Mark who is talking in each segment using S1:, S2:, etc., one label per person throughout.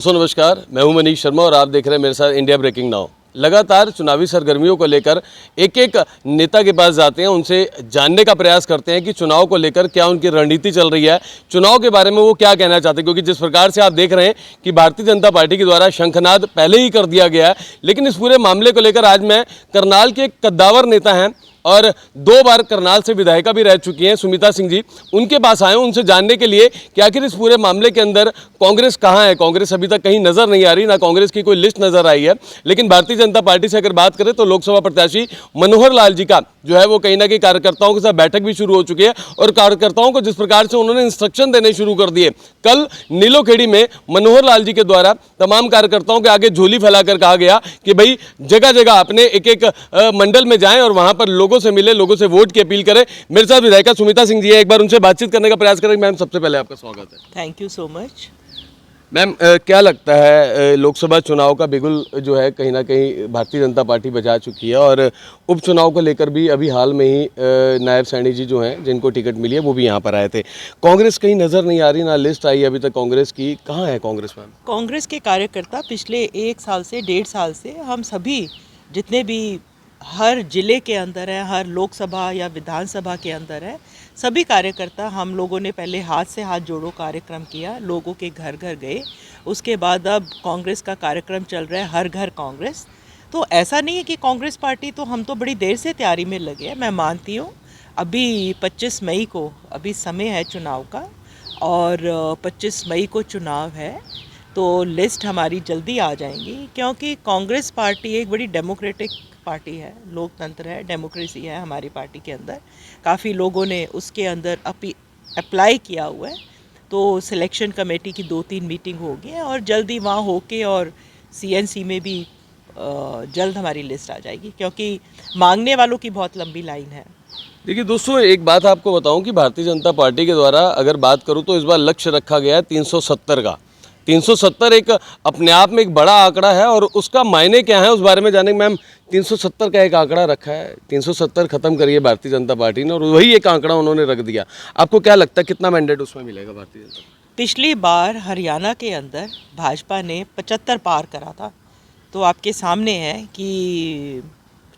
S1: नमस्कार, मैं हूं मनीष शर्मा और आप देख रहे हैं मेरे साथ इंडिया ब्रेकिंग नाउ। लगातार चुनावी सरगर्मियों को लेकर एक एक नेता के पास जाते हैं, उनसे जानने का प्रयास करते हैं कि चुनाव को लेकर क्या उनकी रणनीति चल रही है, चुनाव के बारे में वो क्या कहना चाहते हैं। क्योंकि जिस प्रकार से आप देख रहे हैं कि भारतीय जनता पार्टी के द्वारा शंखनाद पहले ही कर दिया गया है, लेकिन इस पूरे मामले को लेकर आज मैं करनाल के एक कद्दावर नेता हैं और 2 बार करनाल से विधायिका भी रह चुकी हैं सुमिता सिंह जी, उनके पास आए हूं उनसे जानने के लिए कि आखिर इस पूरे मामले के अंदर कांग्रेस कहां है। कांग्रेस अभी तक कहीं नजर नहीं आ रही, ना कांग्रेस की कोई लिस्ट नजर आई है। लेकिन भारतीय जनता पार्टी से अगर बात करें तो लोकसभा प्रत्याशी मनोहर लाल जी का जो है वो कहीं ना कहीं कार्यकर्ताओं के साथ बैठक भी शुरू हो चुकी है और कार्यकर्ताओं को जिस प्रकार से उन्होंने इंस्ट्रक्शन देने शुरू कर दिए, कल नीलोखेड़ी में मनोहर लाल जी के द्वारा तमाम कार्यकर्ताओं के आगे झोली फैलाकर कहा गया कि भाई जगह जगह अपने एक एक मंडल में जाएं और वहां पर लोगों से मिले, लोगों से वोट की अपील करें। मेरे साथ विधायिका सुमिता सिंह जी है, एक बार उनसे बातचीत करने का प्रयास करें। मैम, सबसे पहले आपका स्वागत है।
S2: Thank you so much.
S1: Ma'am, क्या लगता है लोकसभा चुनाव का बिगुल जो है कहीं ना कहीं भारतीय जनता पार्टी बजा चुकी है और उपचुनाव को लेकर भी अभी हाल में ही नायब सैनी जी जो हैं जिनको टिकट मिली है वो भी यहाँ पर आए थे। कांग्रेस कहीं नज़र नहीं आ रही, ना लिस्ट आई अभी तक कांग्रेस की। कहाँ है कांग्रेस मैम?
S2: कांग्रेस के कार्यकर्ता पिछले 1 साल से 1.5 साल से हम सभी जितने भी हर जिले के अंदर है, हर लोकसभा या विधानसभा के अंदर है, सभी कार्यकर्ता हम लोगों ने पहले हाथ से हाथ जोड़ो कार्यक्रम किया, लोगों के घर घर गए। उसके बाद अब कांग्रेस का कार्यक्रम चल रहा है हर घर कांग्रेस। तो ऐसा नहीं है कि कांग्रेस पार्टी, तो हम तो बड़ी देर से तैयारी में लगे हैं। मैं मानती हूँ अभी 25 मई को अभी समय है चुनाव का और 25 मई को चुनाव है, तो लिस्ट हमारी जल्दी आ जाएंगी। क्योंकि कांग्रेस पार्टी एक बड़ी डेमोक्रेटिक पार्टी है, लोकतंत्र है, डेमोक्रेसी है हमारी पार्टी के अंदर। काफ़ी लोगों ने उसके अंदर अप्लाई किया हुआ है, तो सिलेक्शन कमेटी की 2-3 मीटिंग हो गई है और जल्दी वहाँ होके और सीएनसी में भी जल्द हमारी लिस्ट आ जाएगी, क्योंकि मांगने वालों की बहुत लंबी लाइन है।
S1: देखिए दोस्तों, एक बात आपको बताऊं कि भारतीय जनता पार्टी के द्वारा अगर बात करूं तो इस बार लक्ष्य रखा गया है 370 का। 370 एक अपने आप में एक बड़ा आंकड़ा है और उसका मायने क्या है उस बारे में जानेंगे। मैम, 370 का एक आंकड़ा रखा है, 370 खत्म करिए भारतीय जनता पार्टी ने और वही एक आंकड़ा उन्होंने रख दिया। आपको क्या लगता है कितना मैंडेट उसमें मिलेगा भारतीय जनता पार्टी?
S2: पिछली बार हरियाणा के अंदर भाजपा ने 75 पार करा था, तो आपके सामने है कि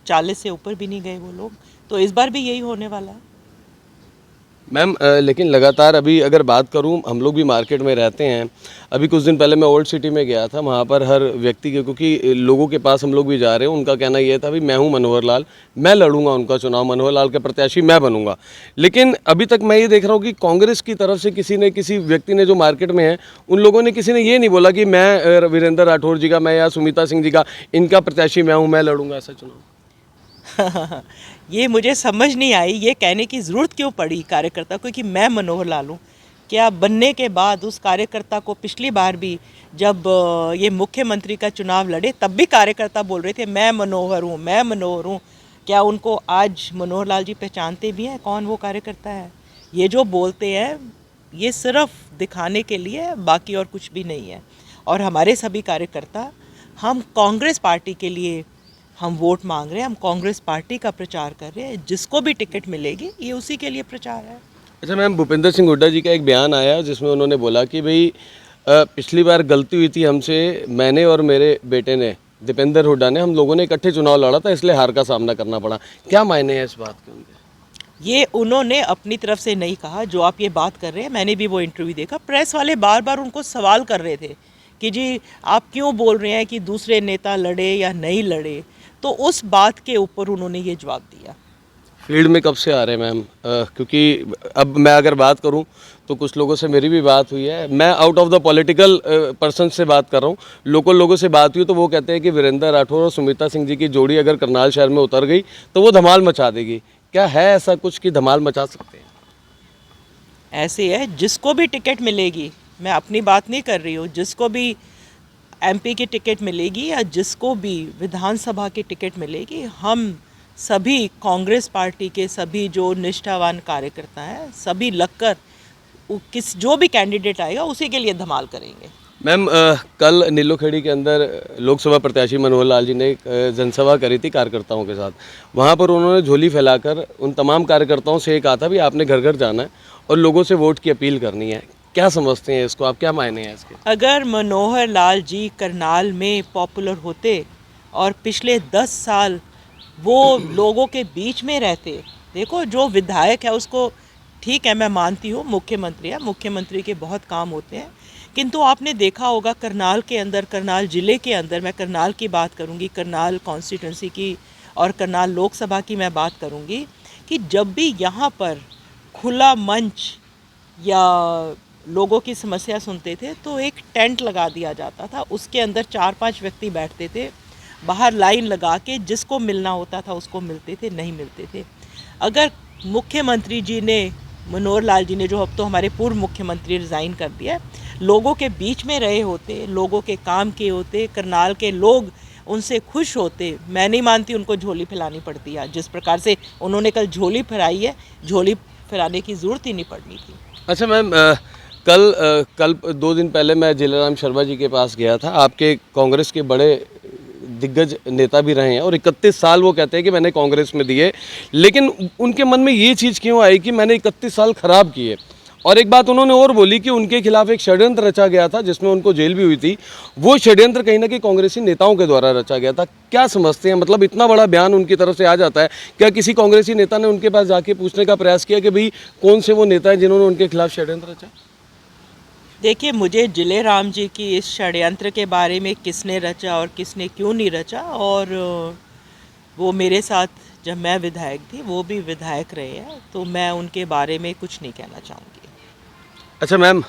S2: 40 से ऊपर भी नहीं गए वो लोग, तो इस बार भी यही होने वाला है।
S1: मैम, लेकिन लगातार अभी अगर बात करूं, हम लोग भी मार्केट में रहते हैं। अभी कुछ दिन पहले मैं ओल्ड सिटी में गया था, वहां पर हर व्यक्ति के, क्योंकि लोगों के पास हम लोग भी जा रहे हैं, उनका कहना यह था भी मैं हूं मनोहर लाल, मैं लड़ूंगा उनका चुनाव, मनोहर लाल के प्रत्याशी मैं बनूंगा। लेकिन अभी तक मैं ये देख रहा हूँ कि कांग्रेस की तरफ से किसी व्यक्ति ने जो मार्केट में है, उन लोगों ने किसी ने ये नहीं बोला कि मैं वीरेंद्र राठौर जी का, मैं या सुमिता सिंह जी का, इनका प्रत्याशी मैं हूँ, मैं लड़ूंगा ऐसा चुनाव।
S2: ये मुझे समझ नहीं आई, ये कहने की ज़रूरत क्यों पड़ी कार्यकर्ता को कि मैं मनोहर लाल हूँ। क्या बनने के बाद उस कार्यकर्ता को पिछली बार भी जब ये मुख्यमंत्री का चुनाव लड़े तब भी कार्यकर्ता बोल रहे थे मैं मनोहर हूँ, मैं मनोहर हूँ। क्या उनको आज मनोहर लाल जी पहचानते भी हैं कौन वो कार्यकर्ता है? ये जो बोलते हैं ये सिर्फ दिखाने के लिए, बाकी और कुछ भी नहीं है। और हमारे सभी कार्यकर्ता, हम कांग्रेस पार्टी के लिए हम वोट मांग रहे हैं, हम कांग्रेस पार्टी का प्रचार कर रहे हैं। जिसको भी टिकट मिलेगी ये उसी के लिए प्रचार है।
S1: अच्छा मैम, भूपेंद्र सिंह हुड्डा जी का एक बयान आया जिसमें उन्होंने बोला कि भाई पिछली बार गलती हुई थी हमसे, मैंने और मेरे बेटे ने, दीपेंद्र हुड्डा ने, हम लोगों ने इकट्ठे चुनाव लड़ा था, इसलिए हार का सामना करना पड़ा। क्या मायने हैं इस बात के उनके?
S2: ये उन्होंने अपनी तरफ से नहीं कहा, जो आप ये बात कर रहे हैं। मैंने भी वो इंटरव्यू देखा, प्रेस वाले बार बार उनको सवाल कर रहे थे कि जी आप क्यों बोल रहे हैं कि दूसरे नेता लड़े या नहीं लड़े, तो उस बात के ऊपर उन्होंने ये जवाब दिया।
S1: फील्ड में कब से आ रहे हैं मैम? क्योंकि अब मैं अगर बात करूं तो कुछ लोगों से मेरी भी बात हुई है, मैं out of the political person से बात कर रहा हूं, लोकल लोगों से बात हुई तो वो कहते हैं कि वीरेंद्र राठौर और सुमिता सिंह जी की जोड़ी अगर करनाल शहर में उतर गई तो वो धमाल मचा देगी। क्या है ऐसा कुछ कि धमाल मचा सकते हैं?
S2: ऐसे है, जिसको भी टिकट मिलेगी, मैं अपनी बात नहीं कर रही हूँ, जिसको भी एमपी की टिकट मिलेगी या जिसको भी विधानसभा की टिकट मिलेगी, हम सभी कांग्रेस पार्टी के सभी जो निष्ठावान कार्यकर्ता हैं, सभी लगकर जो भी कैंडिडेट आएगा उसी के लिए धमाल करेंगे।
S1: मैम, कल नीलोखेड़ी के अंदर लोकसभा प्रत्याशी मनोहर लाल जी ने एक जनसभा करी थी कार्यकर्ताओं के साथ। वहाँ पर उन्होंने झोली फैलाकर उन तमाम कार्यकर्ताओं से ये कहा था भी आपने घर घर जाना है और लोगों से वोट की अपील करनी है। क्या समझते हैं इसको आप, क्या मायने हैं इसके?
S2: अगर मनोहर लाल जी करनाल में पॉपुलर होते और पिछले 10 साल वो लोगों के बीच में रहते, देखो जो विधायक है उसको, ठीक है मैं मानती हूँ मुख्यमंत्री है, मुख्यमंत्री के बहुत काम होते हैं, किंतु आपने देखा होगा करनाल के अंदर, करनाल ज़िले के अंदर, मैं करनाल की बात करूँगी, करनाल कॉन्स्टिट्यूंसी की और करनाल लोकसभा की मैं बात करूँगी, कि जब भी यहाँ पर खुला मंच या लोगों की समस्या सुनते थे तो एक टेंट लगा दिया जाता था, उसके अंदर 4-5 व्यक्ति बैठते थे, बाहर लाइन लगा के जिसको मिलना होता था उसको मिलते थे, नहीं मिलते थे। अगर मुख्यमंत्री जी ने, मनोहर लाल जी ने, जो अब तो हमारे पूर्व मुख्यमंत्री रिज़ाइन कर दिया, लोगों के बीच में रहे होते, लोगों के काम किए होते, करनाल के लोग उनसे खुश होते, मैं नहीं मानती उनको झोली फैलानी पड़ती है। जिस प्रकार से उन्होंने कल झोली फैलाई है, झोली फैलाने की ज़रूरत ही नहीं पड़नी थी।
S1: अच्छा मैम, कल 2 दिन पहले मैं जिलाराम शर्मा जी के पास गया था, आपके कांग्रेस के बड़े दिग्गज नेता भी रहे हैं और 31 साल वो कहते हैं कि मैंने कांग्रेस में दिए, लेकिन उनके मन में ये चीज़ क्यों आई कि मैंने 31 साल खराब किए? और एक बात उन्होंने और बोली कि उनके खिलाफ एक षड्यंत्र रचा गया था जिसमें उनको जेल भी हुई थी, वो षड्यंत्र कहीं ना कहीं कांग्रेसी नेताओं के द्वारा रचा गया था। क्या समझते हैं, मतलब इतना बड़ा बयान उनकी तरफ से आ जाता है, क्या किसी कांग्रेसी नेता ने उनके पास जाके पूछने का प्रयास किया कि भाई कौन से वो नेता हैं जिन्होंने उनके खिलाफ षड्यंत्र रचा?
S2: देखिए, मुझे जिलेराम जी की इस षड्यंत्र के बारे में किसने रचा और किसने क्यों नहीं रचा, और वो मेरे साथ जब मैं विधायक थी वो भी विधायक रहे हैं, तो मैं उनके बारे में कुछ नहीं कहना चाहूँगी।
S1: अच्छा मैम,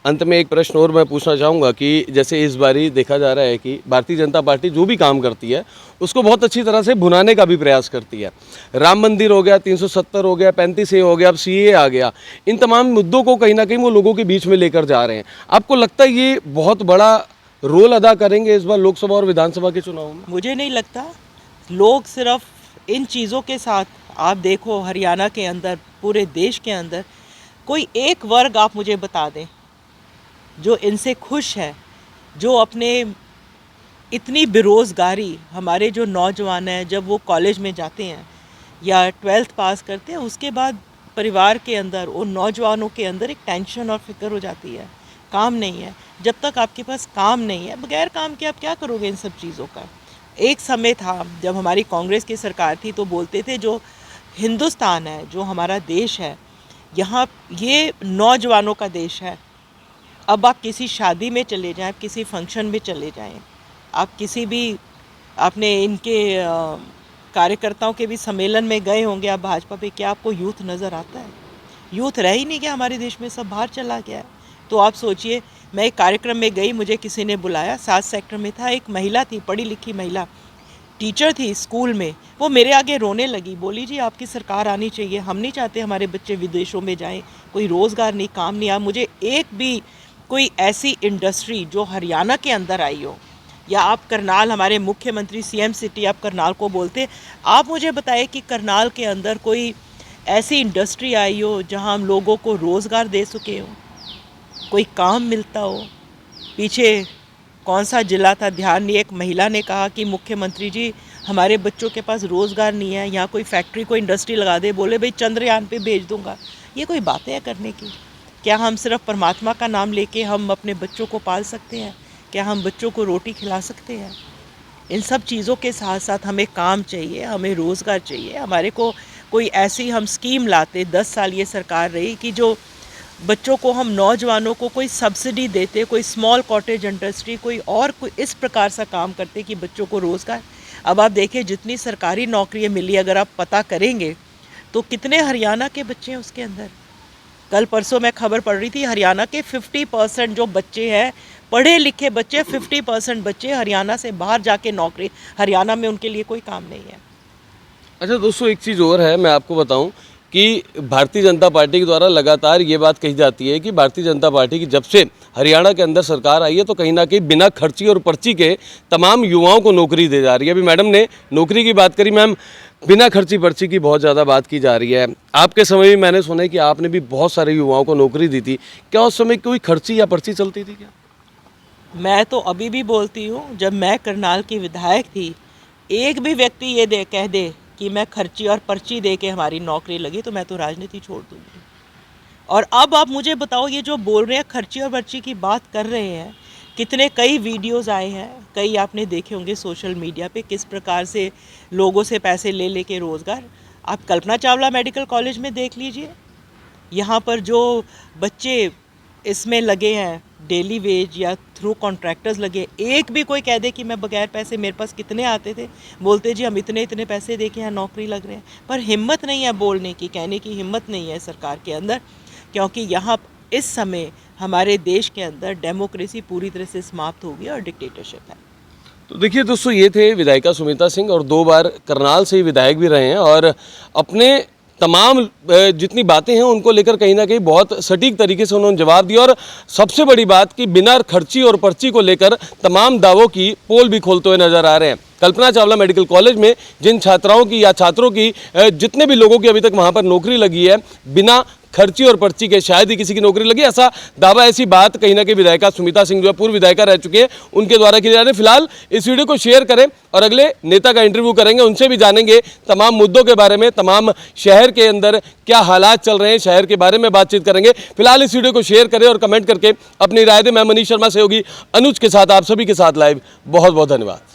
S1: अंत में एक प्रश्न और मैं पूछना चाहूँगा कि जैसे इस बारी देखा जा रहा है कि भारतीय जनता पार्टी जो भी काम करती है उसको बहुत अच्छी तरह से भुनाने का भी प्रयास करती है। राम मंदिर हो गया, 370 हो गया, 35A हो गया, अब CAA आ गया, इन तमाम मुद्दों को कहीं ना कहीं वो लोगों के बीच में लेकर जा रहे हैं। आपको लगता है ये बहुत बड़ा रोल अदा करेंगे इस बार लोकसभा और विधानसभा के चुनाव में?
S2: मुझे नहीं लगता। लोग सिर्फ इन चीज़ों के साथ, आप देखो हरियाणा के अंदर, पूरे देश के अंदर कोई एक वर्ग आप मुझे बता दें जो इनसे खुश है, जो अपने, इतनी बेरोज़गारी, हमारे जो नौजवान हैं जब वो कॉलेज में जाते हैं या 12th पास करते हैं, उसके बाद परिवार के अंदर, उन नौजवानों के अंदर एक टेंशन और फिक्र हो जाती है, काम नहीं है। जब तक आपके पास काम नहीं है, बगैर काम के आप क्या करोगे इन सब चीज़ों का? एक समय था जब हमारी कांग्रेस की सरकार थी तो बोलते थे जो हिंदुस्तान है, जो हमारा देश है, यहाँ ये नौजवानों का देश है। अब आप किसी शादी में चले जाएं, किसी फंक्शन में चले जाएं, आप किसी भी, आपने इनके कार्यकर्ताओं के भी सम्मेलन में गए होंगे आप भाजपा पे, क्या आपको यूथ नज़र आता है? यूथ रह ही नहीं गया हमारे देश में, सब बाहर चला गया है। तो आप सोचिए, मैं एक कार्यक्रम में गई, मुझे किसी ने बुलाया, 7 सेक्टर में था, एक महिला थी, पढ़ी लिखी महिला, टीचर थी स्कूल में, वो मेरे आगे रोने लगी, बोली जी आपकी सरकार आनी चाहिए, हम नहीं चाहते हमारे बच्चे विदेशों में जाएं, कोई रोज़गार नहीं, काम नहीं। आप मुझे एक भी कोई ऐसी इंडस्ट्री जो हरियाणा के अंदर आई हो, या आप करनाल, हमारे मुख्यमंत्री CM सिटी आप करनाल को बोलते, आप मुझे बताएं कि करनाल के अंदर कोई ऐसी इंडस्ट्री आई हो जहां हम लोगों को रोज़गार दे सके हो, कोई काम मिलता हो। पीछे कौन सा जिला था, ध्यान नहीं, एक महिला ने कहा कि मुख्यमंत्री जी हमारे बच्चों के पास रोज़गार नहीं है, यहाँ कोई फैक्ट्री, कोई इंडस्ट्री लगा दे, बोले भाई चंद्रयान पे भेज दूंगा। ये कोई बातें हैं करने की? क्या हम सिर्फ परमात्मा का नाम लेके हम अपने बच्चों को पाल सकते हैं? क्या हम बच्चों को रोटी खिला सकते हैं? इन सब चीज़ों के साथ साथ हमें काम चाहिए, हमें रोज़गार चाहिए। हमारे को कोई ऐसी हम स्कीम लाते, 10 साल ये सरकार रही, कि जो बच्चों को, हम नौजवानों को कोई सब्सिडी देते, कोई स्मॉल कॉटेज इंडस्ट्री, कोई और कोई इस प्रकार सा काम करते कि बच्चों को रोज़गार। अब आप देखिए जितनी सरकारी नौकरियां मिली, अगर आप पता करेंगे तो कितने हरियाणा के बच्चे हैं उसके अंदर। कल परसों मैं खबर पढ़ रही थी, हरियाणा के 50% जो बच्चे हैं, पढ़े लिखे बच्चे, 50% बच्चे हरियाणा से बाहर जाके नौकरी, हरियाणा में उनके लिए कोई काम नहीं है।
S1: अच्छा दोस्तों, एक चीज़ और है, मैं आपको बताऊं कि भारतीय जनता पार्टी के द्वारा लगातार ये बात कही जाती है कि भारतीय जनता पार्टी की जब से हरियाणा के अंदर सरकार आई है तो कहीं ना कहीं बिना खर्ची और पर्ची के तमाम युवाओं को नौकरी दे जा रही है। अभी मैडम ने नौकरी की बात करी, मैम बिना खर्ची पर्ची की बहुत ज़्यादा बात की जा रही है। आपके समय भी मैंने सुना है कि आपने भी बहुत सारे युवाओं को नौकरी दी थी, क्या उस समय कोई खर्ची या पर्ची चलती थी क्या?
S2: मैं तो अभी भी बोलती हूँ, जब मैं करनाल की विधायक थी, एक भी व्यक्ति ये कह दे कि मैं खर्ची और पर्ची दे के हमारी नौकरी लगी, तो मैं तो राजनीति छोड़ दूँगी। और अब आप मुझे बताओ, ये जो बोल रहे हैं खर्ची और वर्ची की बात कर रहे हैं, कई वीडियोस आए हैं, कई आपने देखे होंगे सोशल मीडिया पे, किस प्रकार से लोगों से पैसे ले लेके रोज़गार। आप कल्पना चावला मेडिकल कॉलेज में देख लीजिए, यहाँ पर जो बच्चे इसमें लगे हैं डेली वेज या थ्रू कॉन्ट्रैक्टर्स लगे, एक भी कोई कह दे कि मैं बगैर पैसे, मेरे पास कितने आते थे, बोलते जी हम इतने इतने पैसे दे के यहाँ नौकरी लग रहे हैं। पर हिम्मत नहीं है बोलने की, कहने की हिम्मत नहीं है सरकार के अंदर, क्योंकि यहाँ इस समय हमारे देश के अंदर डेमोक्रेसी पूरी तरह से समाप्त हो गई और डिक्टेटरशिप है।
S1: तो देखिए दोस्तों, ये थे विधायिका सुमिता सिंह, और 2 बार करनाल से ही विधायक भी रहे हैं, और अपने तमाम जितनी बातें हैं उनको लेकर कहीं ना कहीं बहुत सटीक तरीके से उन्होंने जवाब दिया। और सबसे बड़ी बात कि बिना खर्ची और पर्ची को लेकर तमाम दावों की पोल भी खोलते हुए नजर आ रहे हैं। कल्पना चावला मेडिकल कॉलेज में जिन छात्राओं की या छात्रों की, जितने भी लोगों की अभी तक वहाँ पर नौकरी लगी है, बिना खर्ची और पर्ची के शायद ही किसी की नौकरी लगी, ऐसा दावा, ऐसी बात कहीं ना कहीं विधायिका सुमिता सिंह जो है पूर्व विधायिका रह चुके हैं, उनके द्वारा की जा रही है। फिलहाल इस वीडियो को शेयर करें और अगले नेता का इंटरव्यू करेंगे, उनसे भी जानेंगे तमाम मुद्दों के बारे में, तमाम शहर के अंदर क्या हालात चल रहे हैं, शहर के बारे में बातचीत करेंगे। फिलहाल इस वीडियो को शेयर करें और कमेंट करके अपनी राय दें। मैं मनीष शर्मा, सहयोगी अनुज के साथ आप सभी के साथ लाइव। बहुत बहुत धन्यवाद।